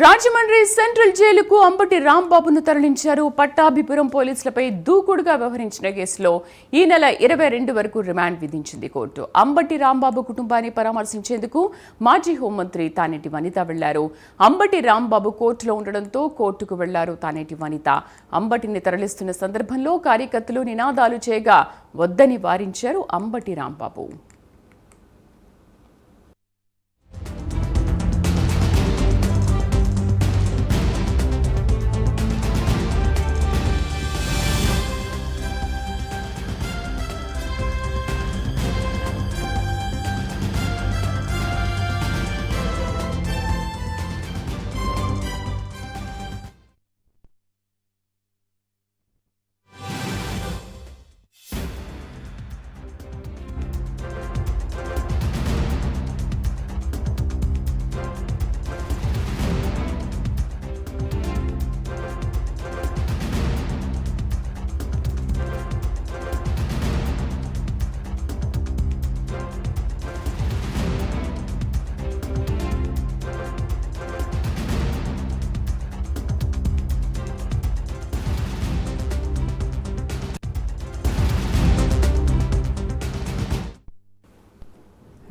Rajahmundry central జైలుకు అంబటి రాంబాబును తరలించారు. పట్టాభిపురం పోలీసులపై దూకుడుగా వ్యవహరించిన కేసులో ఈ నెల 22 వరకు రిమాండ్ విధించింది కోర్టు. అంబటి రాంబాబు కుటుంబాన్ని పరామర్శించేందుకు మాజీ హోంమంత్రి తానేటి వనిత వెళ్లారు. అంబటి రాంబాబు కోర్టులో ఉండడంతో కోర్టుకు వెళ్లారు తానేటి వనిత. అంబటిని తరలిస్తున్న సందర్భంలో కార్యకర్తలు నినాదాలు చేయగా వద్దని వారించారు అంబటి రాంబాబు.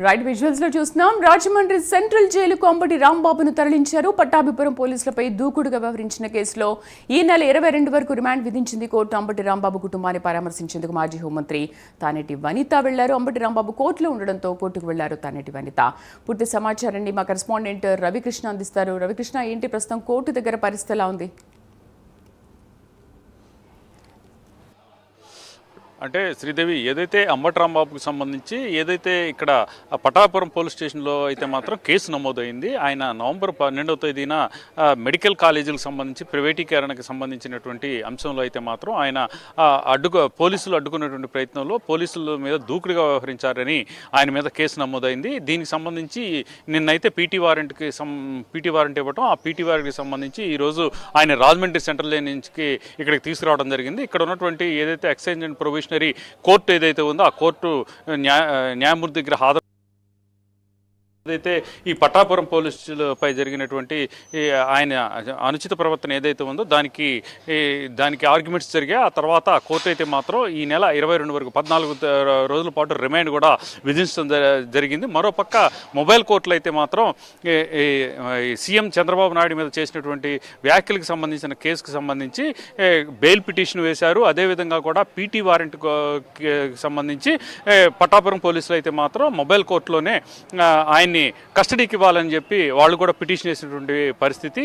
రైట్ విజువల్స్ లో చూస్తున్నాం. రాజమండ్రి సెంట్రల్ జైలుకు అంబటి రాంబాబును తరలించారు. పట్టాభిపురం పోలీసులపై దూకుడుగా వ్యవహరించిన కేసులో ఈ నెల 22 వరకు రిమాండ్ విధించింది కోర్టు. అంబటి రాంబాబు కుటుంబాన్ని పరామర్శించేందుకు మాజీ హోంమంత్రి తానేటి వనిత వెళ్లారు. అంబటి రాంబాబు కోర్టులో ఉండడంతో కోర్టుకు వెళ్లారు తానేటి వనిత. పూర్తి సమాచారాన్ని మా కరెస్పాండెంట్ రవికృష్ణ అందిస్తారు. రవికృష్ణ, ఏంటి ప్రస్తుతం కోర్టు దగ్గర పరిస్థితి ఎలా ఉంది? అంటే శ్రీదేవి, ఏదైతే అంబటి రాంబాబుకు సంబంధించి ఏదైతే ఇక్కడ పటాపురం పోలీస్ స్టేషన్లో అయితే మాత్రం కేసు నమోదైంది. ఆయన నవంబర్ 12వ తేదీన మెడికల్ కాలేజీలకు సంబంధించి ప్రైవేటీకరణకు సంబంధించినటువంటి అంశంలో అయితే మాత్రం ఆయన పోలీసులు అడ్డుకున్నటువంటి ప్రయత్నంలో పోలీసుల మీద దూకుడుగా వ్యవహరించారని ఆయన మీద కేసు నమోదైంది. దీనికి సంబంధించి నిన్నైతే పీటీ వారెంట్ ఇవ్వటం, ఆ పీటీ వారెంట్కి సంబంధించి ఈరోజు ఆయన రాజమండ్రి సెంట్రల్ జైలు నుంచి ఇక్కడికి తీసుకురావడం జరిగింది. ఇక్కడ ఉన్నటువంటి ఏదైతే ఎక్సైజ్ అండ్ ప్రొవిజనరీ కోర్టు ఏదైతే ఉందో ఆ కోర్టు న్యాయమూర్తి దగ్గర హాజరు ఏదైతే ఈ పట్టాపురం పోలీసులపై జరిగినటువంటి ఆయన అనుచిత ప్రవర్తన ఏదైతే ఉందో దానికి ఆర్గ్యుమెంట్స్ జరిగాయి. ఆ తర్వాత కోర్టు అయితే మాత్రం ఈ నెల 22 వరకు 14 రోజుల పాటు రిమాండ్ కూడా విధించడం జరిగింది. మరోపక్క మొబైల్ కోర్టులు అయితే మాత్రం సీఎం చంద్రబాబు నాయుడు మీద చేసినటువంటి వ్యాఖ్యలకు సంబంధించిన కేసుకు సంబంధించి బెయిల్ పిటిషన్ వేశారు. అదేవిధంగా కూడా పీటీ వారెంట్ సంబంధించి పట్టాపురం పోలీసులు అయితే మాత్రం మొబైల్ కోర్టులోనే ఆయన కస్టడీకి ఇవ్వాలని చెప్పి వాళ్ళు కూడా పిటిషన్ వేసినటువంటి పరిస్థితి.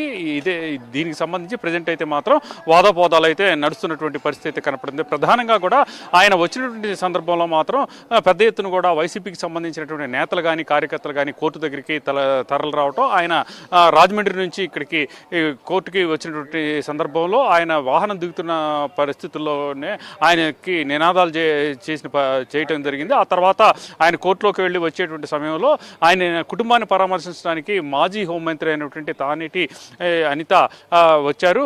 దీనికి సంబంధించి ప్రజెంట్ అయితే మాత్రం వాదోపవాదాలు అయితే నడుస్తున్నటువంటి పరిస్థితి అయితే కనపడింది. ప్రధానంగా కూడా ఆయన వచ్చినటువంటి సందర్భంలో మాత్రం పెద్ద ఎత్తున కూడా వైసీపీకి సంబంధించినటువంటి నేతలు కానీ కార్యకర్తలు కానీ కోర్టు దగ్గరికి తరలి రావటం, ఆయన రాజమండ్రి నుంచి ఇక్కడికి కోర్టుకి వచ్చినటువంటి సందర్భంలో ఆయన వాహనం దిగుతున్న పరిస్థితుల్లోనే ఆయనకి నినాదాలు చేయటం జరిగింది. ఆ తర్వాత ఆయన కోర్టులోకి వెళ్ళి వచ్చేటువంటి సమయంలో ఆయన కుటుంబాన్ని పరామర్శించడానికి మాజీ హోంమంత్రి అయినటువంటి తానేటి అనిత వచ్చారు.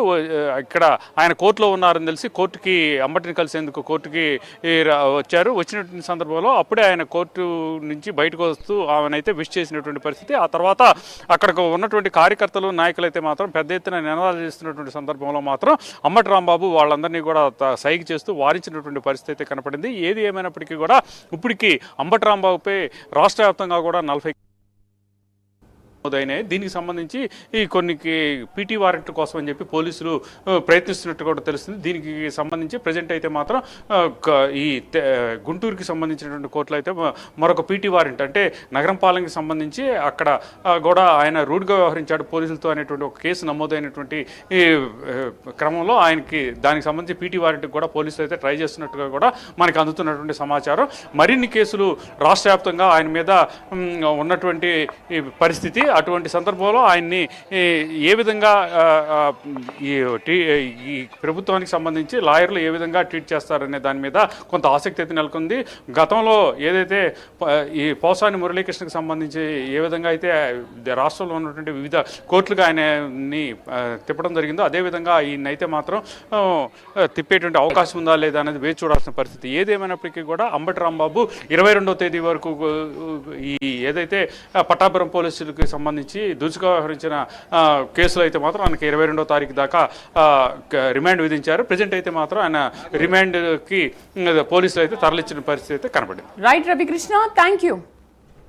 ఇక్కడ ఆయన కోర్టులో ఉన్నారని తెలిసి కోర్టుకి అంబటిని కలిసేందుకు కోర్టుకి వచ్చారు. వచ్చినటువంటి సందర్భంలో అప్పుడే ఆయన కోర్టు నుంచి బయటకు వస్తూ ఆమెనైతే విష్ చేసినటువంటి పరిస్థితి. ఆ తర్వాత అక్కడికి ఉన్నటువంటి కార్యకర్తలు నాయకులు అయితే మాత్రం పెద్ద ఎత్తున నినాదాలు చేస్తున్నటువంటి సందర్భంలో మాత్రం అంబటి రాంబాబు వాళ్ళందరినీ కూడా సైగ చేస్తూ వారించినటువంటి పరిస్థితి అయితే కనపడింది. ఏది ఏమైనప్పటికీ కూడా ఇప్పటికీ అంబటి రాంబాబుపై రాష్ట్ర వ్యాప్తంగా కూడా 40 అయినాయి. దీనికి సంబంధించి కొన్ని పీటీ వారెంట్ కోసం అని చెప్పి పోలీసులు ప్రయత్నిస్తున్నట్టు కూడా తెలుస్తుంది. దీనికి సంబంధించి ప్రజెంట్ అయితే మాత్రం ఈ గుంటూరుకి సంబంధించినటువంటి కోర్టులో అయితే మరొక పీటీ వారెంట్ అంటే నగరం పాలనకి సంబంధించి అక్కడ కూడా ఆయన రూడ్గా వ్యవహరించాడు పోలీసులతో అనేటువంటి ఒక కేసు నమోదైనటువంటి ఈ క్రమంలో ఆయనకి దానికి సంబంధించి పీటీ వారెంట్కి కూడా పోలీసులు అయితే ట్రై చేస్తున్నట్టుగా కూడా మనకి అందుతున్నటువంటి సమాచారం. మరిన్ని కేసులు రాష్ట్ర వ్యాప్తంగా ఆయన మీద ఉన్నటువంటి పరిస్థితి. అటువంటి సందర్భంలో ఆయన్ని ఏ విధంగా ఈ ప్రభుత్వానికి సంబంధించి లాయర్లు ఏ విధంగా ట్రీట్ చేస్తారనే దాని మీద కొంత ఆసక్తి అయితే నెలకొంది. గతంలో ఏదైతే ఈ పోసాని మురళీకృష్ణకి సంబంధించి ఏ విధంగా అయితే రాష్ట్రంలో ఉన్నటువంటి వివిధ కోర్టులుగా ఆయన్ని తిప్పడం జరిగిందో అదేవిధంగా ఈయనైతే మాత్రం తిప్పేటువంటి అవకాశం ఉందా లేదా అనేది వేచి చూడాల్సిన పరిస్థితి. ఏదేమైనప్పటికీ కూడా అంబటి రాంబాబు 22వ తేదీ వరకు ఈ ఏదైతే పట్టాపురం పోలీసులకు సంబంధించి దురుసుగా వ్యవహరించిన కేసులో అయితే మాత్రం ఆయనకి 22వ తారీఖు దాకా రిమాండ్ విధించారు. ప్రజెంట్ అయితే మాత్రం ఆయన రిమాండ్కి పోలీసులు అయితే తరలించిన పరిస్థితి అయితే కనబడింది. Right Ravikrishna, thank you.